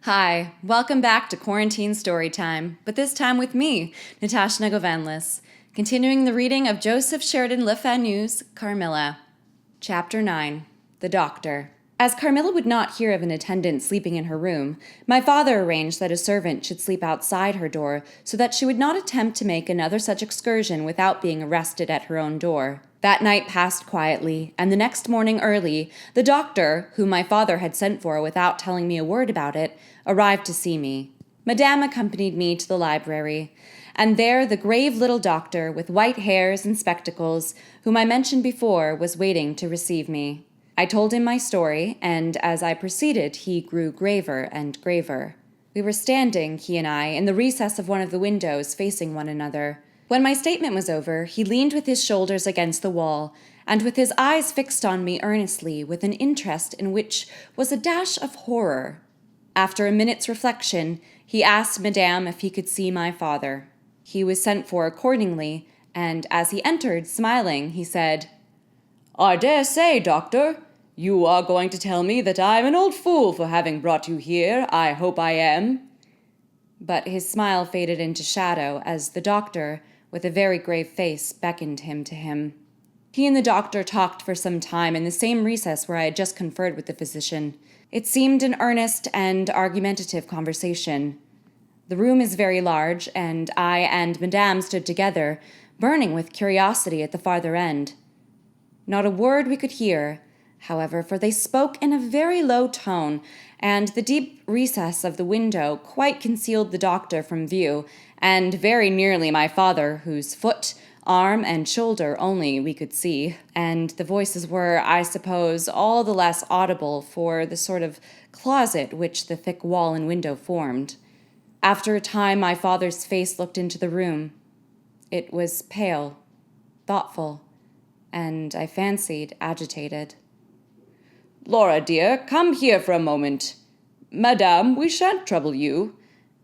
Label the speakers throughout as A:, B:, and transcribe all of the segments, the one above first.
A: Hi, welcome back to Quarantine Storytime, but this time with me, Natasha Negovanlis, continuing the reading of Joseph Sheridan Le Fanu's Carmilla. Chapter 9, The Doctor. As Carmilla would not hear of an attendant sleeping in her room, my father arranged that a servant should sleep outside her door so that she would not attempt to make another such excursion without being arrested at her own door. That night passed quietly, and the next morning early, the doctor, whom my father had sent for without telling me a word about it, arrived to see me. Madame accompanied me to the library, and there the grave little doctor, with white hairs and spectacles, whom I mentioned before, was waiting to receive me. I told him my story, and as I proceeded, he grew graver and graver. We were standing, he and I, in the recess of one of the windows, facing one another. When my statement was over, he leaned with his shoulders against the wall, and with his eyes fixed on me earnestly, with an interest in which was a dash of horror. After a minute's reflection, he asked Madame if he could see my father. He was sent for accordingly, and as he entered, smiling, he said, "I dare say, doctor, you are going to tell me that I am an old fool for having brought you here. I hope I am." But his smile faded into shadow as the doctor, with a very grave face, beckoned him to him. He and the doctor talked for some time in the same recess where I had just conferred with the physician. It seemed an earnest and argumentative conversation. The room is very large, and I and Madame stood together, burning with curiosity at the farther end. Not a word we could hear, however, for they spoke in a very low tone, and the deep recess of the window quite concealed the doctor from view, and very nearly my father, whose foot, arm, and shoulder only we could see, and the voices were, I suppose, all the less audible for the sort of closet which the thick wall and window formed. After a time, my father's face looked into the room. It was pale, thoughtful, and I fancied agitated. "Laura, dear, come here for a moment. Madame, we shan't trouble you,"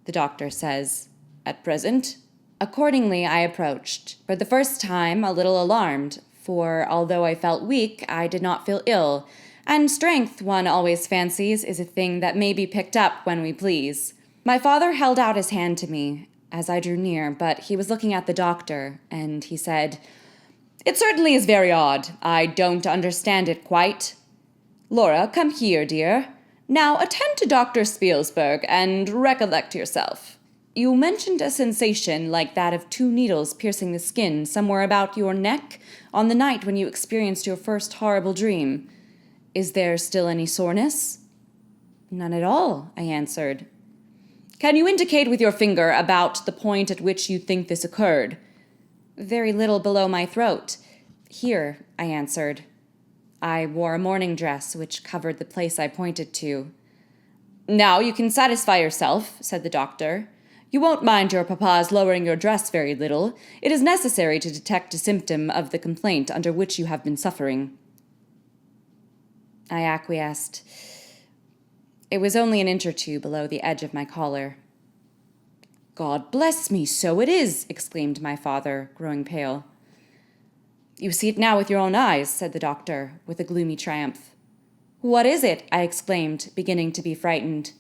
A: the doctor says, "at present." Accordingly, I approached, for the first time a little alarmed, for although I felt weak, I did not feel ill, and strength, one always fancies, is a thing that may be picked up when we please. My father held out his hand to me as I drew near, but he was looking at the doctor, and he said, "It certainly is very odd. I don't understand it quite. Laura, come here, dear. Now attend to Dr. Spielsberg and recollect yourself. You mentioned a sensation like that of 2 needles piercing the skin somewhere about your neck on the night when you experienced your first horrible dream. Is there still any soreness?" "None at all," I answered. "Can you indicate with your finger about the point at which you think this occurred?" "Very little below my throat. Here," I answered. I wore a morning dress which covered the place I pointed to. "Now you can satisfy yourself," said the doctor. "You won't mind your papa's lowering your dress very little. It is necessary to detect a symptom of the complaint under which you have been suffering." I acquiesced. It was only an inch or 2 below the edge of my collar. "God bless me, so it is!" exclaimed my father, growing pale. "You see it now with your own eyes," said the doctor, with a gloomy triumph. "What is it?" I exclaimed, beginning to be frightened.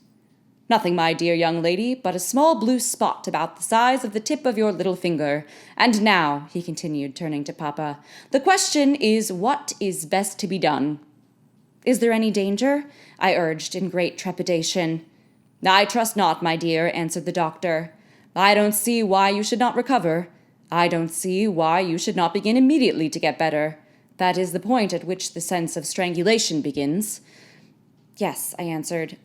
A: "Nothing, my dear young lady, but a small blue spot about the size of the tip of your little finger. And now," he continued, turning to Papa, "the question is what is best to be done?" "Is there any danger?" I urged in great trepidation. "I trust not, my dear," answered the doctor. "I don't see why you should not recover. I don't see why you should not begin immediately to get better. That is the point at which the sense of strangulation begins." "Yes," I answered.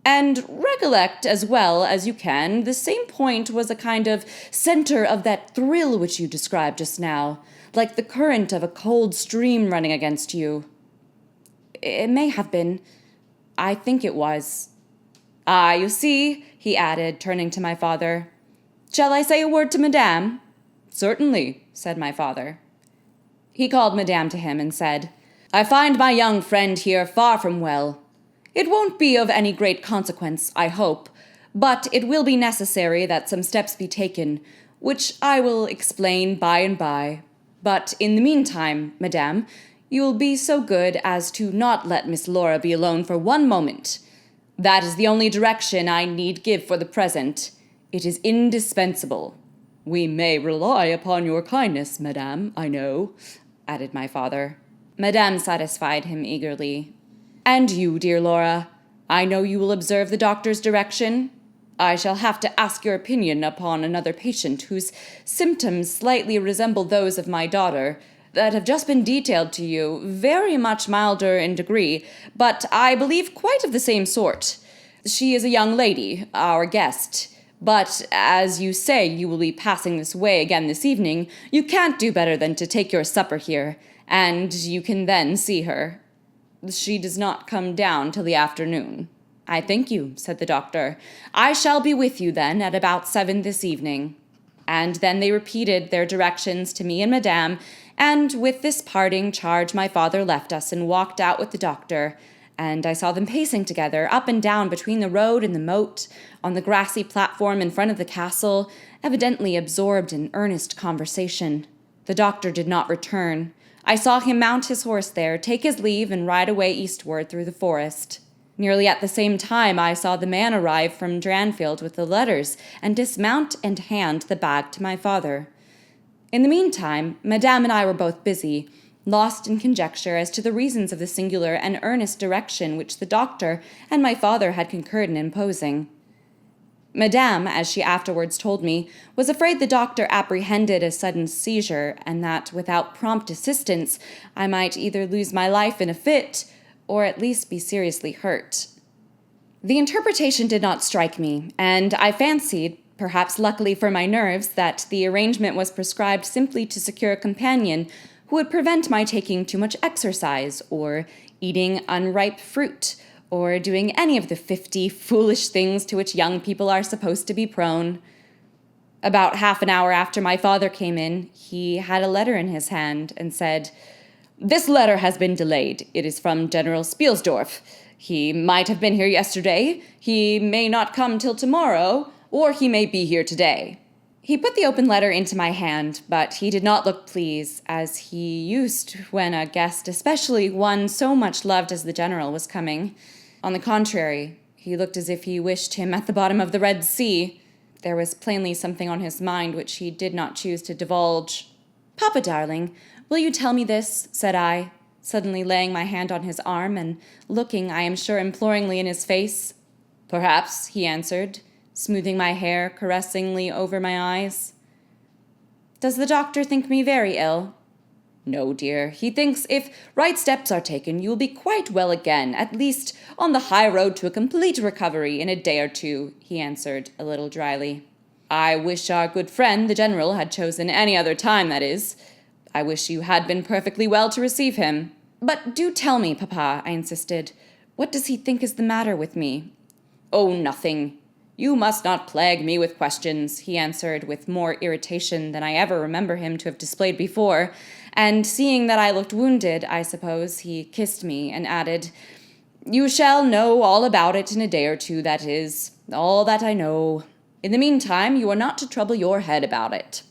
A: "And recollect as well as you can, the same point was a kind of center of that thrill which you described just now, like the current of a cold stream running against you." "It may have been. I think it was." "Ah, you see," he added, turning to my father. "Shall I say a word to Madame?" "Certainly," said my father. He called Madame to him and said, "I find my young friend here far from well. It won't be of any great consequence, I hope, but it will be necessary that some steps be taken, which I will explain by and by. But in the meantime, Madame, you will be so good as to not let Miss Laura be alone for one moment. That is the only direction I need give for the present. It is indispensable. We may rely upon your kindness, madame, I know, added my father. Madame satisfied him eagerly. And you, dear Laura, I know you will observe the doctor's direction. I shall have to ask your opinion upon another patient whose symptoms slightly resemble those of my daughter, that have just been detailed to you, very much milder in degree, but I believe quite of the same sort. She is a young lady, our guest, but as you say you will be passing this way again this evening, you can't do better than to take your supper here, and you can then see her. She does not come down till the afternoon. I thank you, said the doctor. I shall be with you then at about 7 this evening. And then they repeated their directions to me and Madame, and with this parting charge my father left us and walked out with the doctor, and I saw them pacing together up and down between the road and the moat, on the grassy platform in front of the castle, evidently absorbed in earnest conversation. The doctor did not return. I saw him mount his horse there, take his leave, and ride away eastward through the forest. Nearly at the same time I saw the man arrive from Dranfield with the letters, and dismount and hand the bag to my father. In the meantime, Madame and I were both busy, lost in conjecture as to the reasons of the singular and earnest direction which the doctor and my father had concurred in imposing. Madame, as she afterwards told me, was afraid the doctor apprehended a sudden seizure, and that, without prompt assistance, I might either lose my life in a fit, or at least be seriously hurt. The interpretation did not strike me, and I fancied, perhaps luckily for my nerves, that the arrangement was prescribed simply to secure a companion who would prevent my taking too much exercise, or eating unripe fruit, or doing any of the 50 foolish things to which young people are supposed to be prone. About half an hour after my father came in, he had a letter in his hand and said, "This letter has been delayed. It is from General Spielsdorf. He might have been here yesterday. He may not come till tomorrow, or he may be here today." He put the open letter into my hand, but he did not look pleased, as he used when a guest, especially one so much loved as the general, was coming. On the contrary, he looked as if he wished him at the bottom of the Red Sea. There was plainly something on his mind which he did not choose to divulge. "Papa, darling, will you tell me this?" said I, suddenly laying my hand on his arm and looking, I am sure, imploringly in his face. "Perhaps," he answered, smoothing my hair caressingly over my eyes. "Does the doctor think me very ill?" "No, dear. He thinks if right steps are taken, you will be quite well again, at least on the high road to a complete recovery in a day or two," he answered, a little dryly. "I wish our good friend, the general, had chosen any other time, that is. I wish you had been perfectly well to receive him." "But do tell me, Papa," I insisted. "What does he think is the matter with me?" "Oh, nothing. You must not plague me with questions," he answered with more irritation than I ever remember him to have displayed before, and seeing that I looked wounded, I suppose, he kissed me and added, "You shall know all about it in a day or two, that is, all that I know. In the meantime, you are not to trouble your head about it."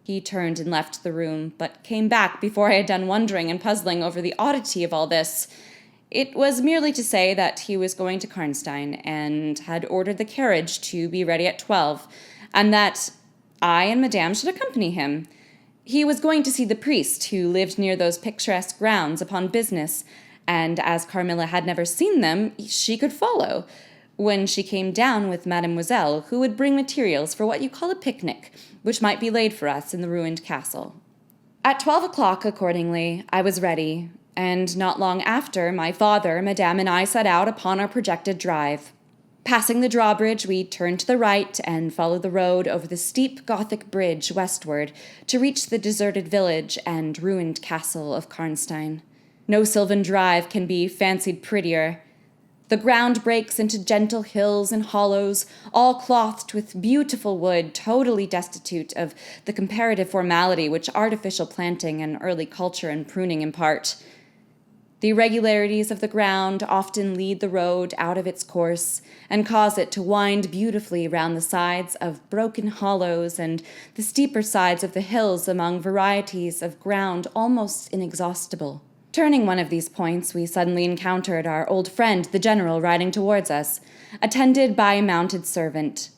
A: He turned and left the room, but came back before I had done wondering and puzzling over the oddity of all this. It was merely to say that he was going to Karnstein, and had ordered the carriage to be ready at 12, and that I and Madame should accompany him. He was going to see the priest who lived near those picturesque grounds upon business, and as Carmilla had never seen them, she could follow, when she came down with Mademoiselle, who would bring materials for what you call a picnic, which might be laid for us in the ruined castle. At 12 o'clock, accordingly, I was ready, and not long after, my father, Madame, and I set out upon our projected drive. Passing the drawbridge, we turned to the right and followed the road over the steep Gothic bridge westward to reach the deserted village and ruined castle of Karnstein. No sylvan drive can be fancied prettier. The ground breaks into gentle hills and hollows, all clothed with beautiful wood, totally destitute of the comparative formality which artificial planting and early culture and pruning impart. The irregularities of the ground often lead the road out of its course and cause it to wind beautifully round the sides of broken hollows and the steeper sides of the hills among varieties of ground almost inexhaustible. Turning one of these points, we suddenly encountered our old friend, the general, riding towards us, attended by a mounted servant.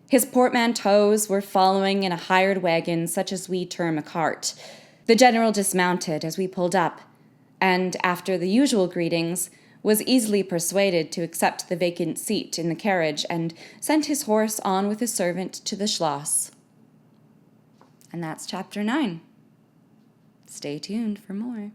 A: His portmanteaus were following in a hired wagon such as we term a cart. The general dismounted as we pulled up, and, after the usual greetings, was easily persuaded to accept the vacant seat in the carriage and sent his horse on with his servant to the Schloss. And that's Chapter 9. Stay tuned for more.